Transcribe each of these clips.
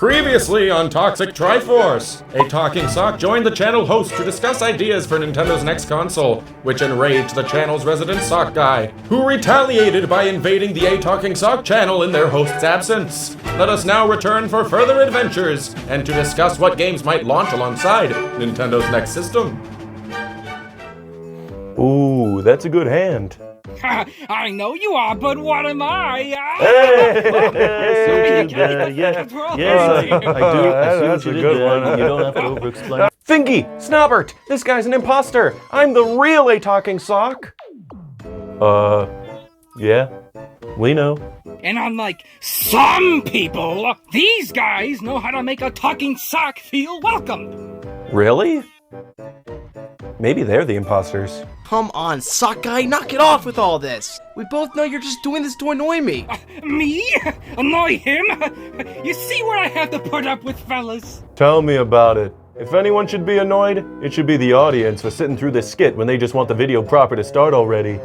Previously on Toxic Triforce, a talking sock joined the channel host to discuss ideas for Nintendo's next console, which enraged the channel's resident sock guy, who retaliated by invading the A Talking Sock channel in their host's absence. Let us now return for further adventures, and to discuss what games might launch alongside Nintendo's next system. Ooh, that's a good hand. I know you are, but what am I? Yes, I see what you did there. You don't have to over-explain. Thingy! Snobbert! This guy's an imposter! I'm the real A Talking Sock! Yeah, we know. And unlike some people, these guys know how to make a talking sock feel welcome. Really? Maybe they're the imposters. Come on, sock guy, knock it off with all this. We both know you're just doing this to annoy me. Me? Annoy him? You see what I have to put up with, fellas? Tell me about it. If anyone should be annoyed, it should be the audience for sitting through this skit when they just want the video proper to start already.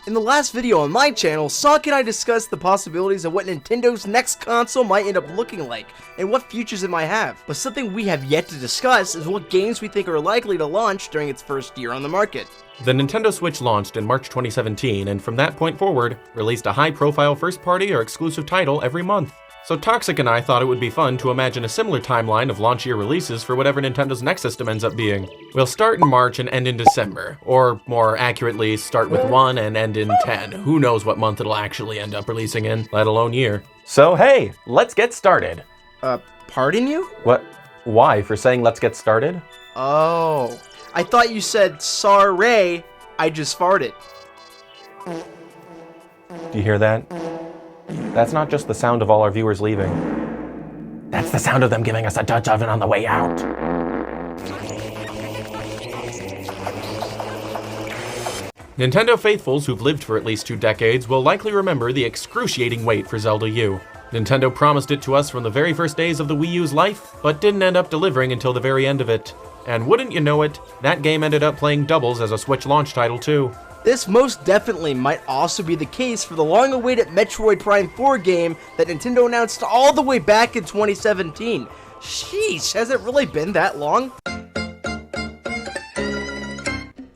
In the last video on my channel, Sock and I discussed the possibilities of what Nintendo's next console might end up looking like, and what futures it might have. But something we have yet to discuss is what games we think are likely to launch during its first year on the market. The Nintendo Switch launched in March 2017, and from that point forward, released a high-profile first-party or exclusive title every month. So Toxic and I thought it would be fun to imagine a similar timeline of launch year releases for whatever Nintendo's next system ends up being. We'll start in March and end in December, or more accurately, start with 1 and end in 10. Who knows what month it'll actually end up releasing in, let alone year. So hey, let's get started. Pardon you? What? Why? For saying let's get started? Oh, I thought you said, sorry, I just farted. Do you hear that? That's not just the sound of all our viewers leaving. That's the sound of them giving us a Dutch oven on the way out. Nintendo faithfuls who've lived for at least 2 decades will likely remember the excruciating wait for Zelda U. Nintendo promised it to us from the very first days of the Wii U's life, but didn't end up delivering until the very end of it. And wouldn't you know it, that game ended up playing doubles as a Switch launch title too. This most definitely might also be the case for the long-awaited Metroid Prime 4 game that Nintendo announced all the way back in 2017. Sheesh, has it really been that long?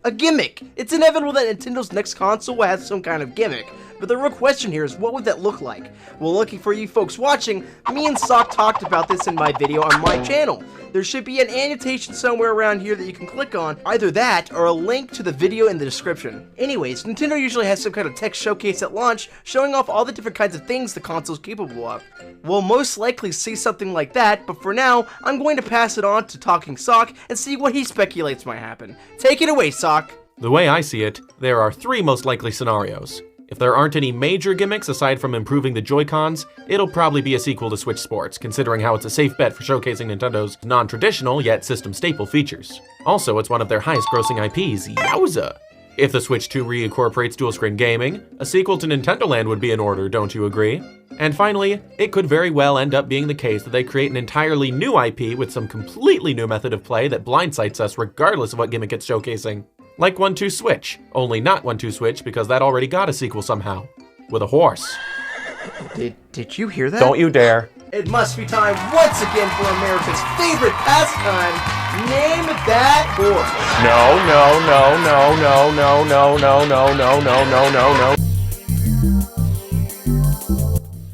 A gimmick! It's inevitable that Nintendo's next console will have some kind of gimmick, but the real question here is what would that look like? Well, lucky for you folks watching, me and Sock talked about this in my video on my channel. There should be an annotation somewhere around here that you can click on, either that or a link to the video in the description. Anyways, Nintendo usually has some kind of tech showcase at launch showing off all the different kinds of things the console's capable of. We'll most likely see something like that, but for now, I'm going to pass it on to Talking Sock and see what he speculates might happen. Take it away, Sock! The way I see it, there are 3 most likely scenarios. If there aren't any major gimmicks aside from improving the Joy-Cons, it'll probably be a sequel to Switch Sports, considering how it's a safe bet for showcasing Nintendo's non-traditional yet system-staple features. Also, it's one of their highest-grossing IPs, yowza! If the Switch 2 reincorporates dual-screen gaming, a sequel to Nintendo Land would be in order, don't you agree? And finally, it could very well end up being the case that they create an entirely new IP with some completely new method of play that blindsides us regardless of what gimmick it's showcasing. Like 1-2-Switch, only not 1-2-Switch because that already got a sequel somehow. With a horse. Did you hear that? Don't you dare. It must be time once again for America's favorite pastime. Name that horse. No.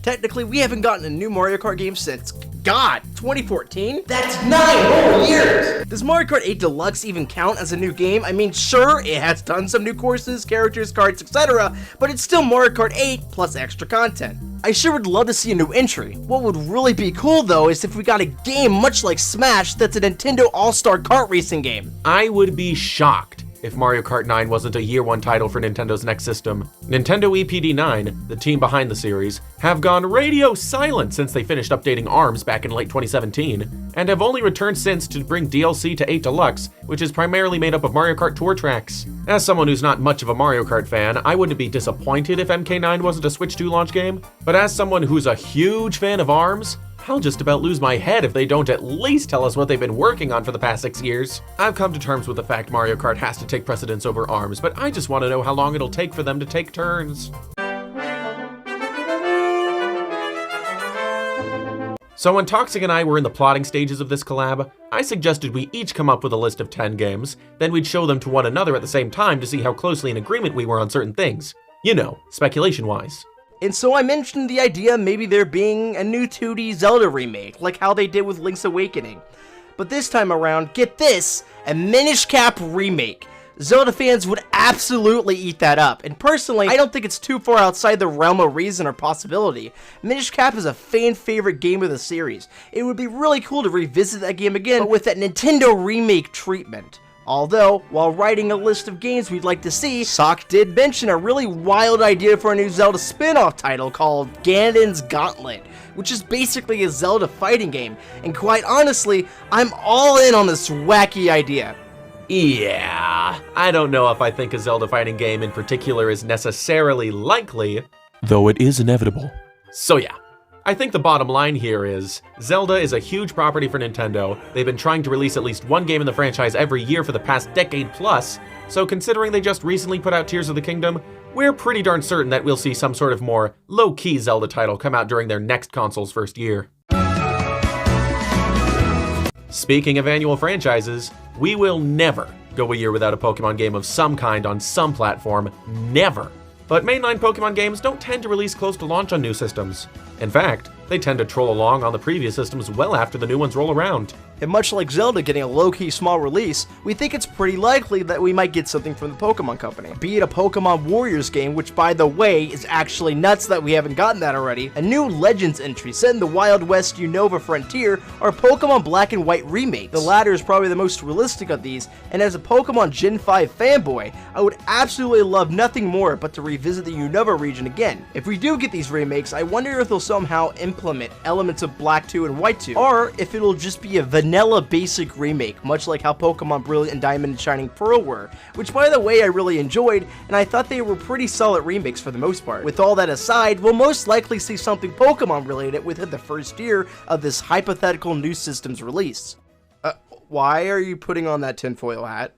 Technically, we haven't gotten a new Mario Kart game since, God, 2014? That's 9 whole years! Does Mario Kart 8 Deluxe even count as a new game? I mean, sure, it has done some new courses, characters, cards, etc., but it's still Mario Kart 8 plus extra content. I sure would love to see a new entry. What would really be cool though is if we got a game much like Smash that's a Nintendo All-Star kart racing game. I would be shocked if Mario Kart 9 wasn't a year one title for Nintendo's next system. Nintendo EPD9, the team behind the series, have gone radio silent since they finished updating ARMS back in late 2017, and have only returned since to bring DLC to 8 Deluxe, which is primarily made up of Mario Kart Tour tracks. As someone who's not much of a Mario Kart fan, I wouldn't be disappointed if MK9 wasn't a Switch 2 launch game, but as someone who's a huge fan of ARMS, I'll just about lose my head if they don't at least tell us what they've been working on for the past 6 years. I've come to terms with the fact Mario Kart has to take precedence over ARMS, but I just want to know how long it'll take for them to take turns. So when Toxic and I were in the plotting stages of this collab, I suggested we each come up with a list of 10 games, then we'd show them to one another at the same time to see how closely in agreement we were on certain things. You know, speculation-wise. And so I mentioned the idea of maybe there being a new 2D Zelda remake, like how they did with Link's Awakening. But this time around, get this, a Minish Cap remake. Zelda fans would absolutely eat that up, and personally, I don't think it's too far outside the realm of reason or possibility. Minish Cap is a fan-favorite game of the series. It would be really cool to revisit that game again, but with that Nintendo remake treatment. Although, while writing a list of games we'd like to see, Sock did mention a really wild idea for a new Zelda spin-off title called Ganon's Gauntlet, which is basically a Zelda fighting game, and quite honestly, I'm all in on this wacky idea. Yeah, I don't know if I think a Zelda fighting game in particular is necessarily likely, though it is inevitable. So yeah. I think the bottom line here is, Zelda is a huge property for Nintendo. They've been trying to release at least one game in the franchise every year for the past decade plus, so considering they just recently put out Tears of the Kingdom, we're pretty darn certain that we'll see some sort of more low-key Zelda title come out during their next console's first year. Speaking of annual franchises, we will never go a year without a Pokemon game of some kind on some platform, never. But mainline Pokemon games don't tend to release close to launch on new systems. In fact, they tend to troll along on the previous systems well after the new ones roll around. And much like Zelda getting a low-key small release, we think it's pretty likely that we might get something from the Pokemon Company. Be it a Pokemon Warriors game, which by the way is actually nuts that we haven't gotten that already, a new Legends entry set in the Wild West Unova Frontier, or Pokemon Black and White remake. The latter is probably the most realistic of these, and as a Pokemon Gen 5 fanboy, I would absolutely love nothing more but to revisit the Unova region again. If we do get these remakes, I wonder if they'll somehow implement elements of Black 2 and White 2, or if it'll just be a vanilla basic remake, much like how Pokemon Brilliant and Diamond and Shining Pearl were, which by the way I really enjoyed, and I thought they were pretty solid remakes for the most part. With all that aside, we'll most likely see something Pokemon related within the first year of this hypothetical new system's release. Why are you putting on that tinfoil hat?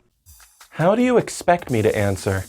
How do you expect me to answer?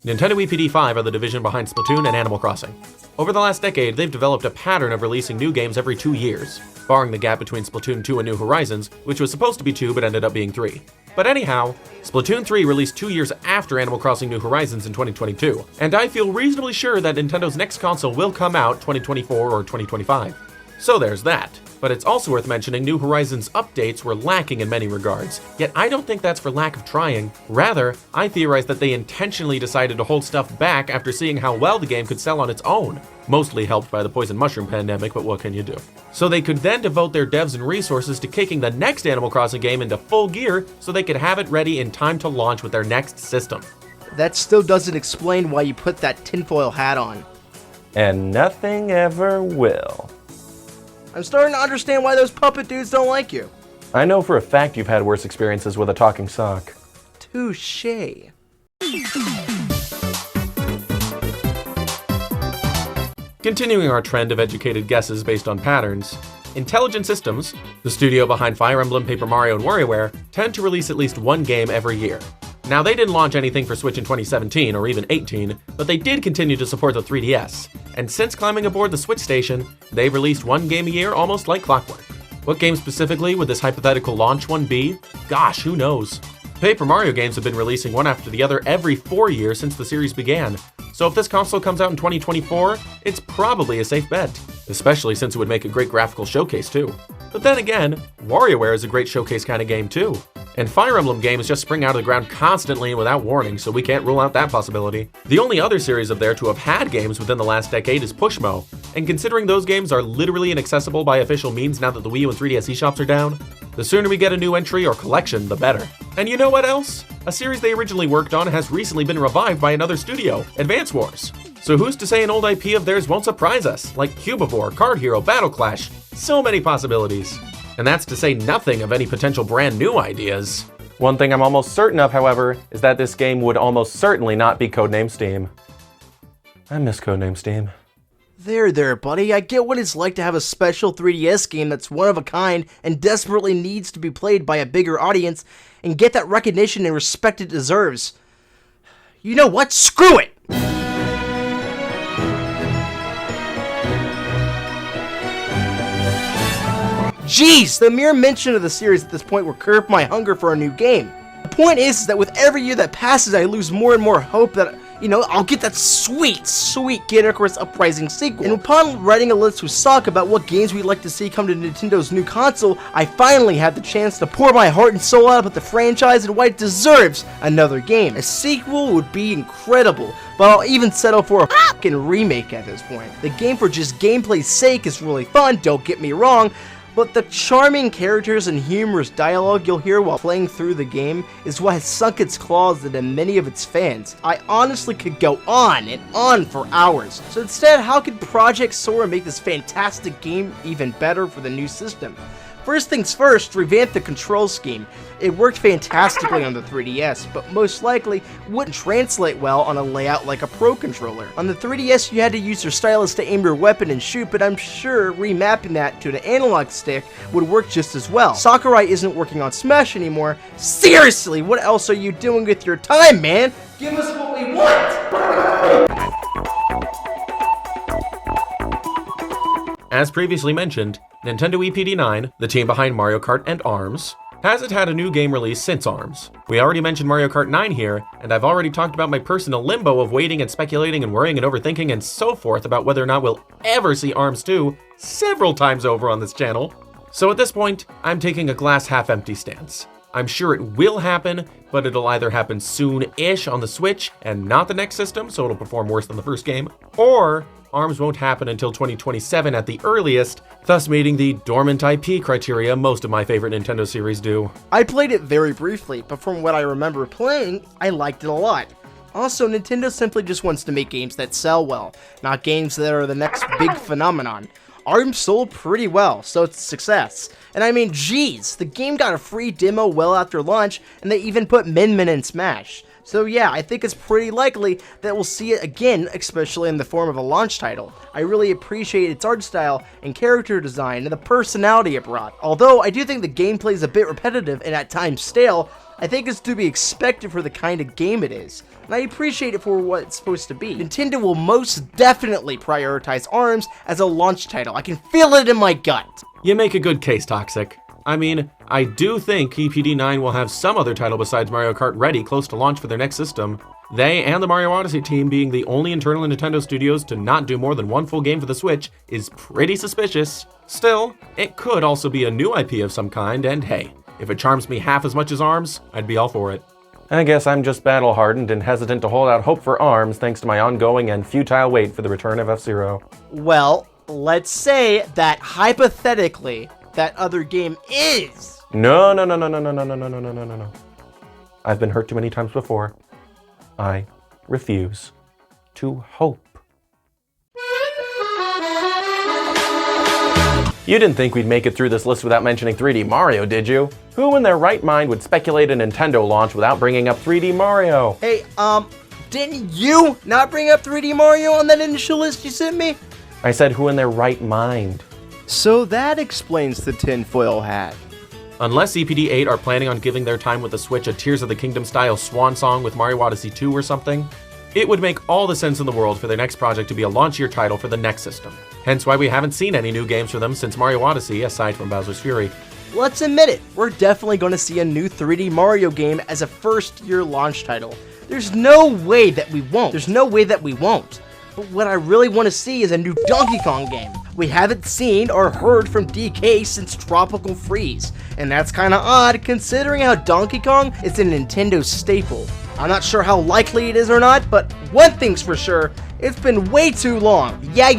Nintendo EPD5 are the division behind Splatoon and Animal Crossing. Over the last decade, they've developed a pattern of releasing new games every 2 years, barring the gap between Splatoon 2 and New Horizons, which was supposed to be 2 but ended up being 3. But anyhow, Splatoon 3 released 2 years after Animal Crossing New Horizons in 2022, and I feel reasonably sure that Nintendo's next console will come out 2024 or 2025. So there's that. But it's also worth mentioning New Horizons updates were lacking in many regards, yet I don't think that's for lack of trying. Rather, I theorize that they intentionally decided to hold stuff back after seeing how well the game could sell on its own, mostly helped by the poison mushroom pandemic, but what can you do? So they could then devote their devs and resources to kicking the next Animal Crossing game into full gear so they could have it ready in time to launch with their next system. That still doesn't explain why you put that tinfoil hat on. And nothing ever will. I'm starting to understand why those puppet dudes don't like you. I know for a fact you've had worse experiences with a talking sock. Touché. Continuing our trend of educated guesses based on patterns, Intelligent Systems, the studio behind Fire Emblem, Paper Mario, and WarioWare, tend to release at least one game every year. Now, they didn't launch anything for Switch in 2017 or even 18, but they did continue to support the 3DS. And since climbing aboard the Switch station, they've released one game a year almost like clockwork. What game specifically would this hypothetical launch one be? Gosh, who knows? Paper Mario games have been releasing one after the other every 4 years since the series began. So if this console comes out in 2024, it's probably a safe bet, especially since it would make a great graphical showcase too. But then again, WarioWare is a great showcase kind of game too. And Fire Emblem games just spring out of the ground constantly and without warning, so we can't rule out that possibility. The only other series of there to have had games within the last decade is Pushmo, and considering those games are literally inaccessible by official means now that the Wii U and 3DS eShops are down, The sooner we get a new entry or collection, the better. And you know what else? A series they originally worked on has recently been revived by another studio, Advance Wars. So who's to say an old IP of theirs won't surprise us, like Cubivore, Card Hero, Battle Clash, so many possibilities. And that's to say nothing of any potential brand new ideas. One thing I'm almost certain of, however, is that this game would almost certainly not be codenamed Steam. I miss codename Steam. There, buddy. I get what it's like to have a special 3DS game that's one of a kind and desperately needs to be played by a bigger audience and get that recognition and respect it deserves. You know what? Screw it! Jeez, the mere mention of the series at this point will curb my hunger for a new game. The point is that with every year that passes, I lose more and more hope that, I'll get that sweet Kid Icarus Uprising sequel. And upon writing a list with Sock about what games we'd like to see come to Nintendo's new console, I finally had the chance to pour my heart and soul out about the franchise and why it deserves another game. A sequel would be incredible, but I'll even settle for a fucking remake at this point. The game for just gameplay's sake is really fun, don't get me wrong, but the charming characters and humorous dialogue you'll hear while playing through the game is what has sunk its claws into many of its fans. I honestly could go on and on for hours. So instead, how could Project Sora make this fantastic game even better for the new system? First things first, revamp the control scheme. It worked fantastically on the 3DS, but most likely wouldn't translate well on a layout like a Pro Controller. On the 3DS, you had to use your stylus to aim your weapon and shoot, but I'm sure remapping that to the analog stick would work just as well. Sakurai isn't working on Smash anymore. Seriously, what else are you doing with your time, man? Give us what we want! As previously mentioned, Nintendo EPD9, the team behind Mario Kart and ARMS, hasn't had a new game release since ARMS. We already mentioned Mario Kart 9 here, and I've already talked about my personal limbo of waiting and speculating and worrying and overthinking and so forth about whether or not we'll ever see ARMS 2 several times over on this channel. So at this point, I'm taking a glass half empty stance. I'm sure it will happen, but it'll either happen soon-ish on the Switch and not the next system, so it'll perform worse than the first game, or ARMS won't happen until 2027 at the earliest, thus meeting the dormant IP criteria most of my favorite Nintendo series do. I played it very briefly, but from what I remember playing, I liked it a lot. Also, Nintendo simply just wants to make games that sell well, not games that are the next big phenomenon. ARMS sold pretty well, so it's a success. And I mean, geez, the game got a free demo well after launch, and they even put Min Min in Smash. So yeah, I think it's pretty likely that we'll see it again, especially in the form of a launch title. I really appreciate its art style and character design and the personality it brought. Although I do think the gameplay is a bit repetitive and at times stale, I think it's to be expected for the kind of game it is. And I appreciate it for what it's supposed to be. Nintendo will most definitely prioritize ARMS as a launch title. I can feel it in my gut. You make a good case, Toxic. I mean, I do think EPD9 will have some other title besides Mario Kart ready close to launch for their next system. They and the Mario Odyssey team being the only internal Nintendo studios to not do more than one full game for the Switch is pretty suspicious. Still, it could also be a new IP of some kind, and hey, if it charms me half as much as ARMS, I'd be all for it. I guess I'm just battle-hardened and hesitant to hold out hope for ARMS thanks to my ongoing and futile wait for the return of F-Zero. Well, let's say that hypothetically, that other game is. No. I've been hurt too many times before. I refuse to hope. You didn't think we'd make it through this list without mentioning 3D Mario, did you? Who in their right mind would speculate a Nintendo launch without bringing up 3D Mario? Hey, didn't you not bring up 3D Mario on that initial list you sent me? I said who in their right mind. So that explains the tinfoil hat. Unless EPD8 are planning on giving their time with the Switch a Tears of the Kingdom style swan song with Mario Odyssey 2 or something, it would make all the sense in the world for their next project to be a launch year title for the next system. Hence why we haven't seen any new games for them since Mario Odyssey, aside from Bowser's Fury. Let's admit it, we're definitely going to see a new 3D Mario game as a first-year launch title. There's no way that we won't. But what I really want to see is a new Donkey Kong game. We haven't seen or heard from DK since Tropical Freeze, and that's kinda odd considering how Donkey Kong is a Nintendo staple. I'm not sure how likely it is or not, but one thing's for sure, it's been way too long. Yeah,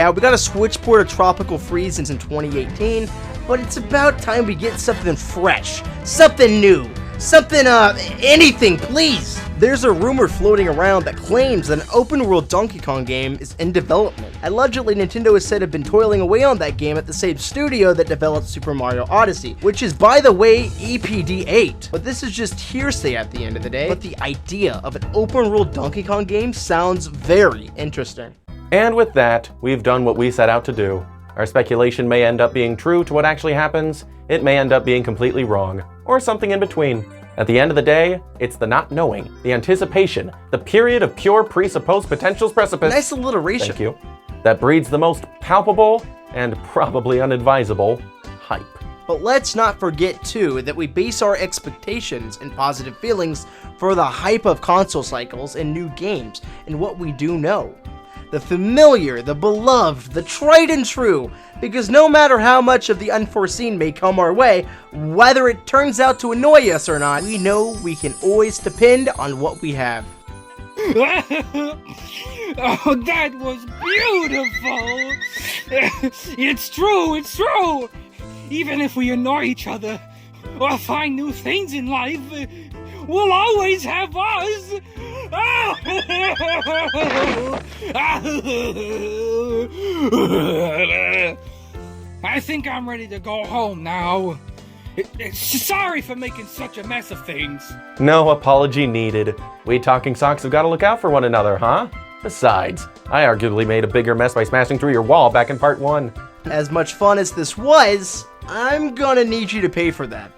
we got a Switch port of Tropical Freeze since in 2018, but it's about time we get something fresh, something new, something, anything, please. There's a rumor floating around that claims that an open-world Donkey Kong game is in development. Allegedly, Nintendo is said to have been toiling away on that game at the same studio that developed Super Mario Odyssey, which is, by the way, EPD8. But this is just hearsay at the end of the day. But the idea of an open-world Donkey Kong game sounds very interesting. And with that, we've done what we set out to do. Our speculation may end up being true to what actually happens, it may end up being completely wrong, or something in between. At the end of the day, it's the not knowing, the anticipation, the period of pure presupposed potential's precipice. Nice alliteration. Thank you. That breeds the most palpable and probably unadvisable hype. But let's not forget, too, that we base our expectations and positive feelings for the hype of console cycles and new games and what we do know. The familiar, the beloved, the tried and true, because no matter how much of the unforeseen may come our way, whether it turns out to annoy us or not, we know we can always depend on what we have. Oh, that was beautiful! It's true! Even if we annoy each other or find new things in life, we'll always have us! I think I'm ready to go home now. Sorry for making such a mess of things. No apology needed. We Talking Socks have got to look out for one another, huh? Besides, I arguably made a bigger mess by smashing through your wall back in part 1. As much fun as this was, I'm gonna need you to pay for that.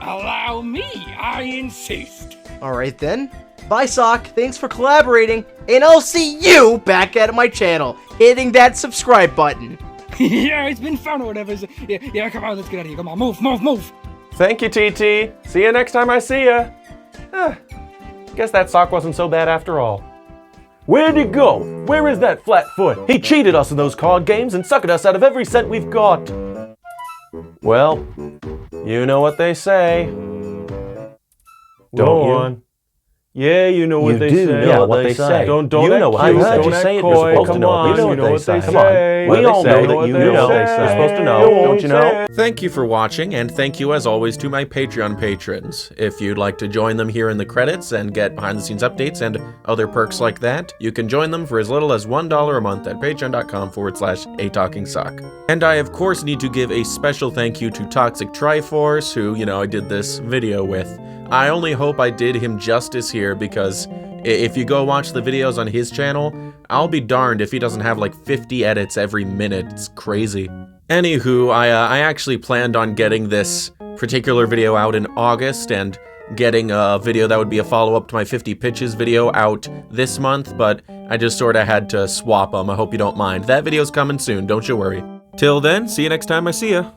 Allow me, I insist. Alright then. Bye, Sock. Thanks for collaborating. And I'll see you back at my channel, hitting that subscribe button. Yeah, it's been fun or whatever. Yeah, come on, let's get out of here. Come on, move. Thank you, TT. See you next time I see ya. Guess that sock wasn't so bad after all. Where'd he go? Where is that flat-foot? He cheated us in those card games and suckered us out of every cent we've got. Well, you know what they say. Don't you? Yeah, you know what they say. Yeah, what they say. Don't you know what they say. Don't Just say it. coy. You're supposed to Come know. on, You know you know what they say. say. Come on. We all know that you know. You're You're supposed to know. Don't you know? Thank you for watching, and thank you as always to my Patreon patrons. If you'd like to join them here in the credits and get behind-the-scenes updates and other perks like that, you can join them for as little as $1 a month at patreon.com/atalkingsock. And I, of course, need to give a special thank you to Toxic Triforce, who, I did this video with. I only hope I did him justice here, because if you go watch the videos on his channel, I'll be darned if he doesn't have like 50 edits every minute. It's crazy. Anywho, I actually planned on getting this particular video out in August and getting a video that would be a follow-up to my 50 pitches video out this month, but I just sort of had to swap them. I hope you don't mind. That video's coming soon, don't you worry. Till then, see you next time I see ya.